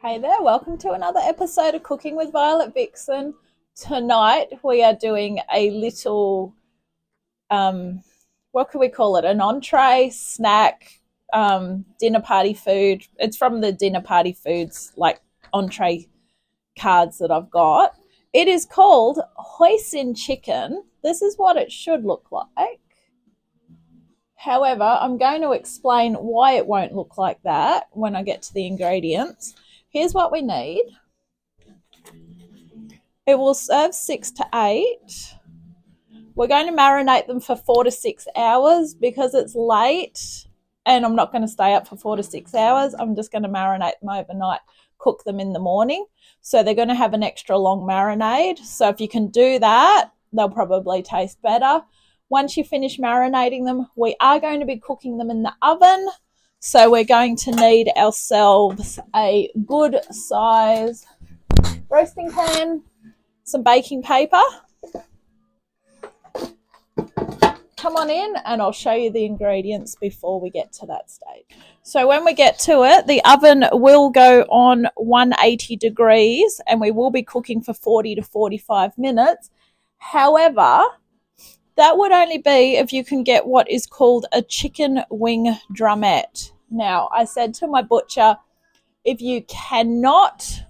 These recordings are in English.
Hey there, welcome to another episode of Cooking with Violet Vixen. Tonight we are doing a little, what can we call it? An entree, snack, dinner party food. It's from the dinner party foods, like entree cards that I've got. It is called hoisin chicken. This is what it should look like. However, I'm going to explain why it won't look like that when I get to the ingredients. Here's what we need. It will serve 6 to 8. We're going to marinate them for 4 to 6 hours because it's late and I'm not going to stay up for 4 to 6 hours. I'm just going to marinate them overnight, cook them in the morning. So they're going to have an extra long marinade. So if you can do that, they'll probably taste better. Once you finish marinating them, we are going to be cooking them in the oven. So we're going to need ourselves a good size roasting pan, some baking paper. Come on in and I'll show you the ingredients before we get to that stage. So when we get to it, the oven will go on 180 degrees and we will be cooking for 40 to 45 minutes. However, that would only be if you can get what is called a chicken wing drumette. Now, I said to my butcher, if you cannot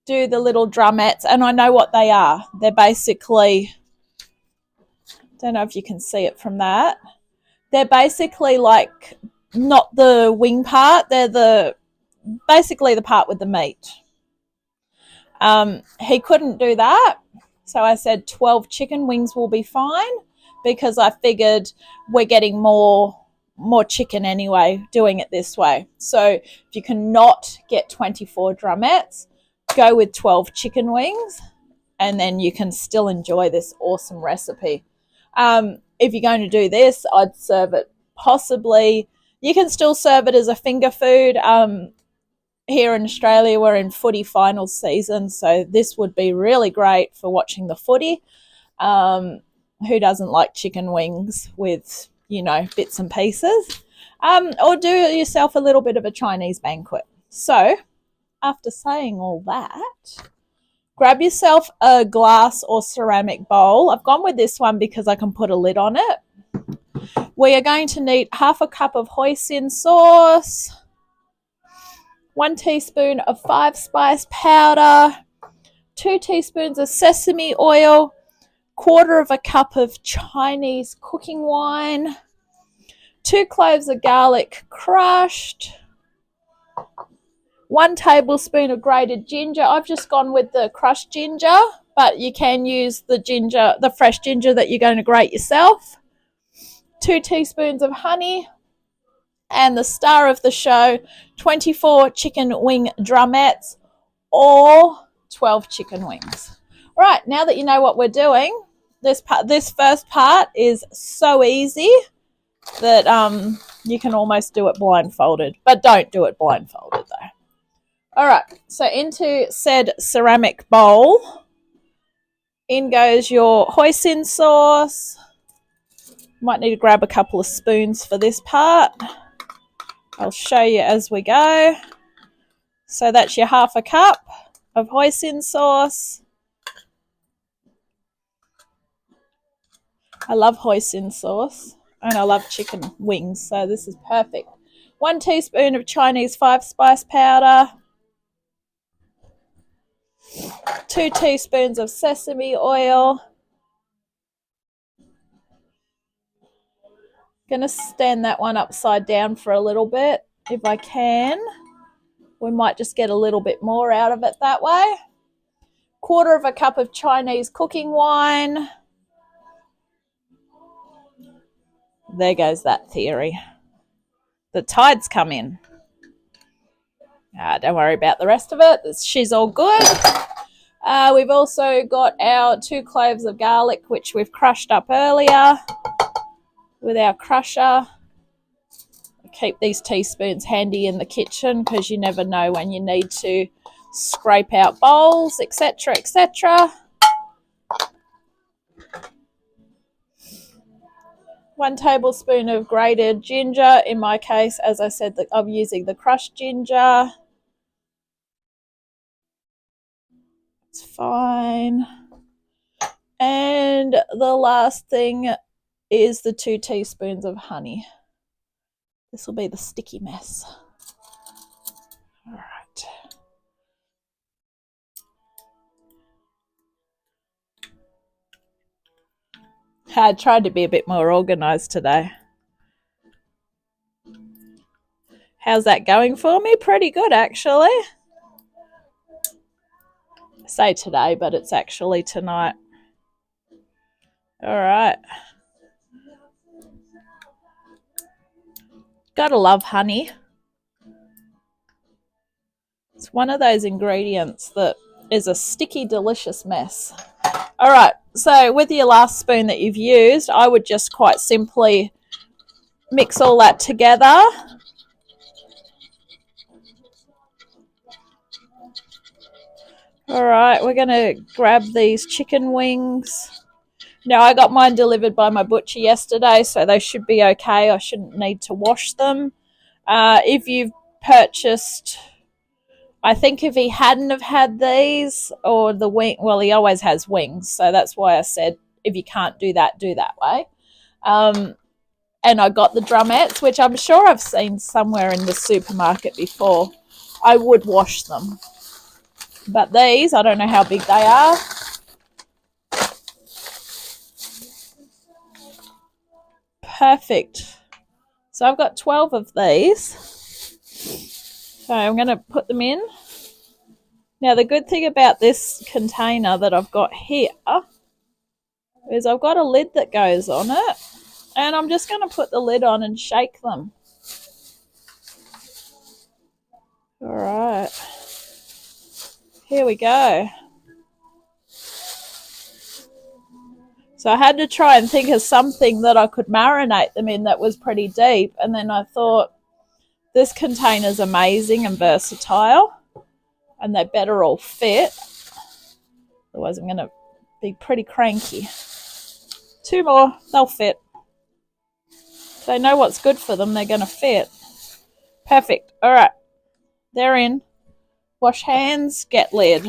do the little drumettes, and I know what they are. They're basically, don't know if you can see it from that. They're basically like not the wing part. They're basically the part with the meat. He couldn't do that. So I said 12 chicken wings will be fine because I figured we're getting more chicken anyway doing it this way. So if you cannot get 24 drumettes, go with 12 chicken wings and then you can still enjoy this awesome recipe. If you're going to do this, I'd serve it possibly. You can still serve it as a finger food. Here in Australia, we're in footy final season, so this would be really great for watching the footy. Who doesn't like chicken wings with, bits and pieces? Or do yourself a little bit of a Chinese banquet. So, after saying all that, grab yourself a glass or ceramic bowl. I've gone with this one because I can put a lid on it. We are going to need half a cup of hoisin sauce, 1 teaspoon of 5-spice powder, 2 teaspoons of sesame oil, 1/4 cup of Chinese cooking wine, 2 cloves of garlic crushed, 1 tablespoon of grated ginger. I've just gone with the crushed ginger, but you can use the fresh ginger that you're going to grate yourself, 2 teaspoons of honey, and the star of the show, 24 chicken wing drumettes or 12 chicken wings. All right, now that you know what we're doing, this first part is so easy that you can almost do it blindfolded, but don't do it blindfolded though. All right, so into said ceramic bowl, in goes your hoisin sauce. Might need to grab a couple of spoons for this part. I'll show you as we go. So that's your 1/2 cup of hoisin sauce. I love hoisin sauce and I love chicken wings, so this is perfect. 1 teaspoon of Chinese 5-spice powder, 2 teaspoons of sesame oil. Gonna stand that one upside down for a little bit if I can. We might just get a little bit more out of it that way. 1/4 cup of Chinese cooking wine. There goes that theory. The tides come in. Don't worry about the rest of it. She's all good. We've also got our 2 cloves of garlic, which we've crushed up earlier with our crusher. Keep these teaspoons handy in the kitchen because you never know when you need to scrape out bowls, etc., etc. 1 tablespoon of grated ginger. In my case, as I said, I'm using the crushed ginger. It's fine. And the last thing is the 2 teaspoons of honey. This will be the sticky mess. All right. I tried to be a bit more organised today. How's that going for me? Pretty good, actually. I say today, but it's actually tonight. All right. Gotta love honey. It's one of those ingredients that is a sticky, delicious mess. All right, so with your last spoon that you've used, I would just quite simply mix all that together. All right, we're going to grab these chicken wings. Now, I got mine delivered by my butcher yesterday, so they should be okay. I shouldn't need to wash them. If you've purchased... I think if he hadn't have had these or the wing, well, he always has wings, so that's why I said if you can't do that way. And I got the drumettes, which I'm sure I've seen somewhere in the supermarket before. I would wash them. But these, I don't know how big they are. Perfect. So I've got 12 of these. So I'm going to put them in. Now, the good thing about this container that I've got here is I've got a lid that goes on it. And I'm just going to put the lid on and shake them. All right. Here we go. So I had to try and think of something that I could marinate them in that was pretty deep. And then I thought, this container's amazing and versatile. And they better all fit. Otherwise I'm going to be pretty cranky. 2 more, they'll fit. If they know what's good for them, they're going to fit. Perfect. All right. They're in. Wash hands, get lid.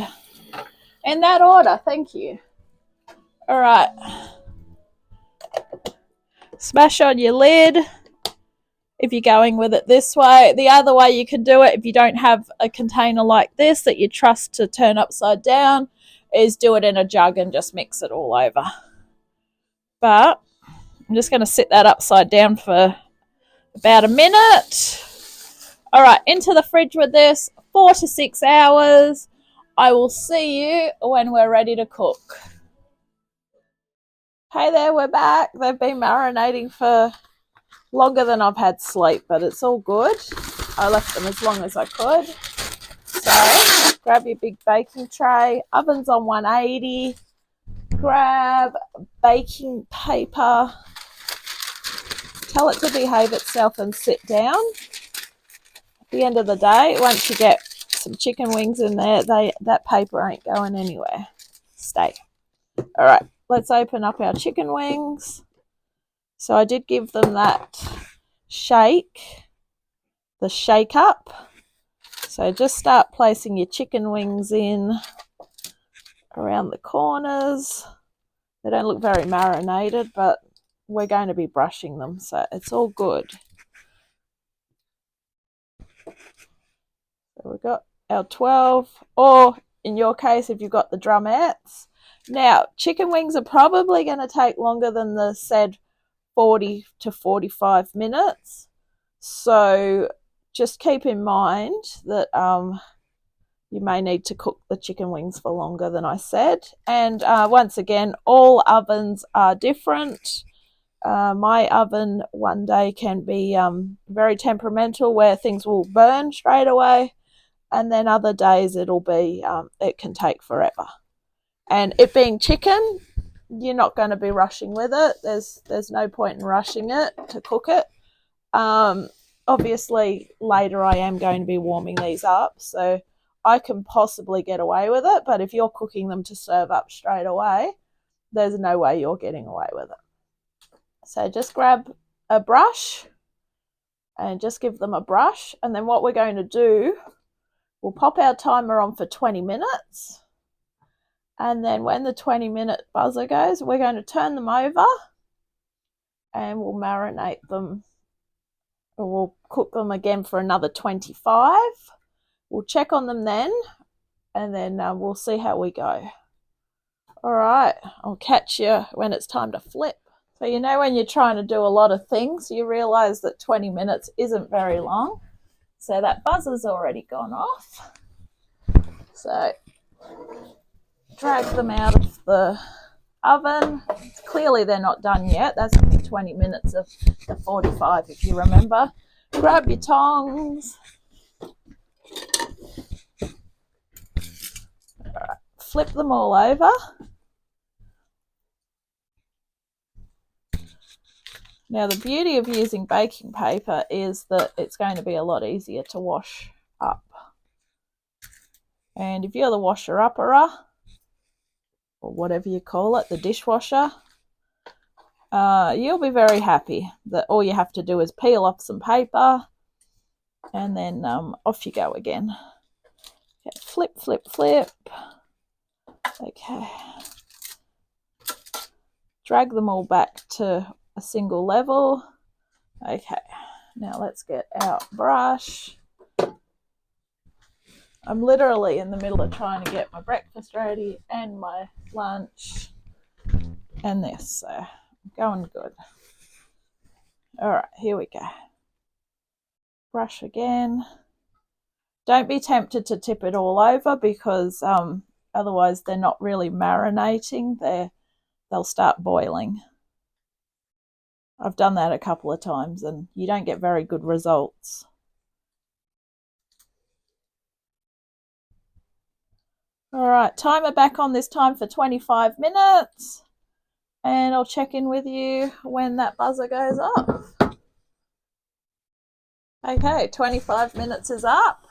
In that order, thank you. All right. Smash on your lid if you're going with it this way. The other way you can do it, if you don't have a container like this that you trust to turn upside down, is do it in a jug and just mix it all over. But I'm just going to sit that upside down for about a minute. All right, into the fridge with this, 4 to 6 hours. I will see you when we're ready to cook. Hey there, we're back. They've been marinating for longer than I've had sleep, but it's all good. I left them as long as I could. So grab your big baking tray. Oven's on 180. Grab baking paper. Tell it to behave itself and sit down. At the end of the day, once you get some chicken wings in there, that paper ain't going anywhere. Stay. All right, let's open up our chicken wings. So I did give them that shake, the shake up. So just start placing your chicken wings in around the corners. They don't look very marinated, but we're going to be brushing them, so it's all good. So we've got our 12, or in your case, if you've got the drumettes. Now, chicken wings are probably going to take longer than the said 40 to 45 minutes. So just keep in mind that you may need to cook the chicken wings for longer than I said. And once again, all ovens are different. My oven one day can be very temperamental where things will burn straight away. And then other days it'll be, it can take forever. And it being chicken, you're not going to be rushing with it. There's no point in rushing it to cook it. Obviously, later I am going to be warming these up, so I can possibly get away with it. But if you're cooking them to serve up straight away, there's no way you're getting away with it. So just grab a brush and just give them a brush. And then what we're going to do, we'll pop our timer on for 20 minutes. And then when the 20-minute buzzer goes, we're going to turn them over and we'll marinate them. Or we'll cook them again for another 25. We'll check on them then, and then we'll see how we go. All right, I'll catch you when it's time to flip. So you know when you're trying to do a lot of things, you realise that 20 minutes isn't very long. So that buzzer's already gone off. So drag them out of the oven. Clearly they're not done yet. That's only 20 minutes of the 45, if you remember. Grab your tongs. All right, flip them all over. Now the beauty of using baking paper is that it's going to be a lot easier to wash up. And if you're the washer-upperer, or whatever you call it, the dishwasher, you'll be very happy that all you have to do is peel off some paper and then off you go again. Okay, flip, flip, flip. Okay. Drag them all back to a single level. Okay, now let's get our brush. I'm literally in the middle of trying to get my breakfast ready and my lunch and this, so I'm going good. All right, here we go. Brush again. Don't be tempted to tip it all over because otherwise they're not really marinating. They'll start boiling. I've done that a couple of times and you don't get very good results. All right, timer back on this time for 25 minutes. And I'll check in with you when that buzzer goes off. Okay, 25 minutes is up.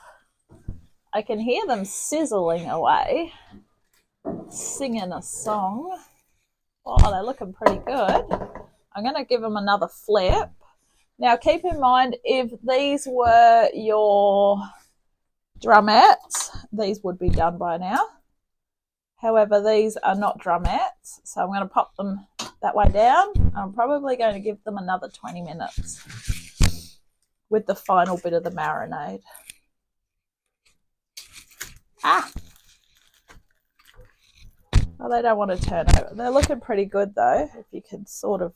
I can hear them sizzling away, singing a song. Oh, they're looking pretty good. I'm going to give them another flip. Now, keep in mind, if these were your drumettes, these would be done by now. However, these are not drumettes, so I'm going to pop them that way down. I'm probably going to give them another 20 minutes with the final bit of the marinade. Oh, they don't want to turn over. They're looking pretty good though, if you can sort of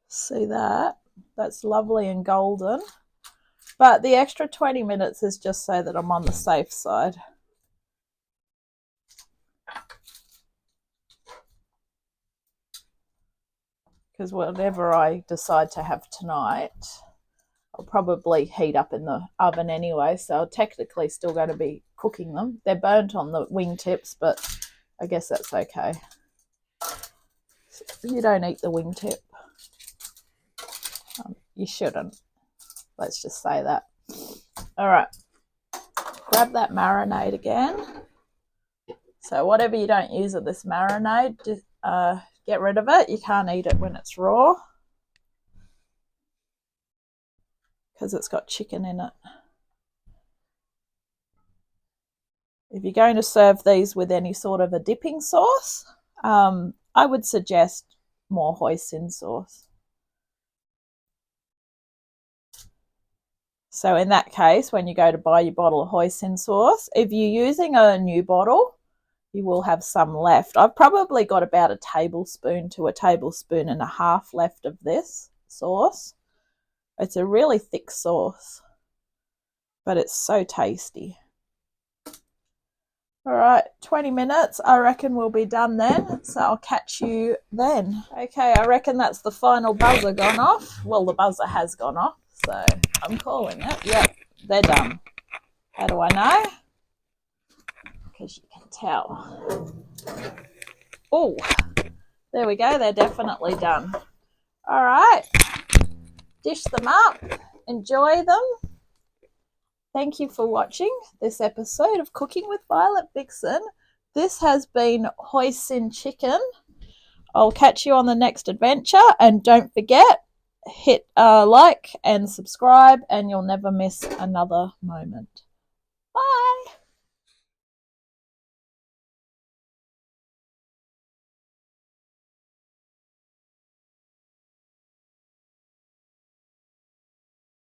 see that. That's lovely and golden. But the extra 20 minutes is just so that I'm on the safe side. Because whatever I decide to have tonight, I'll probably heat up in the oven anyway, so I'm technically still going to be cooking them. They're burnt on the wingtips, but I guess that's okay. You don't eat the wingtip. You shouldn't. Let's just say that. All right. Grab that marinade again. So whatever you don't use of this marinade, just get rid of it. You can't eat it when it's raw because it's got chicken in it. If you're going to serve these with any sort of a dipping sauce, I would suggest more hoisin sauce. So in that case, when you go to buy your bottle of hoisin sauce, if you're using a new bottle, you will have some left. I've probably got about a tablespoon to a tablespoon and a half left of this sauce. It's a really thick sauce, but it's so tasty. All right, 20 minutes, I reckon we'll be done then, so I'll catch you then. Okay, I reckon that's the final buzzer gone off. Well, the buzzer has gone off, so I'm calling it. Yep, they're done. How do I know? Because you can tell. Oh, there we go, they're definitely done. All right, dish them up, enjoy them. Thank you for watching this episode of Cooking with Violet Vixen. This has been hoisin chicken. I'll catch you on the next adventure, and don't forget, hit like and subscribe and you'll never miss another moment.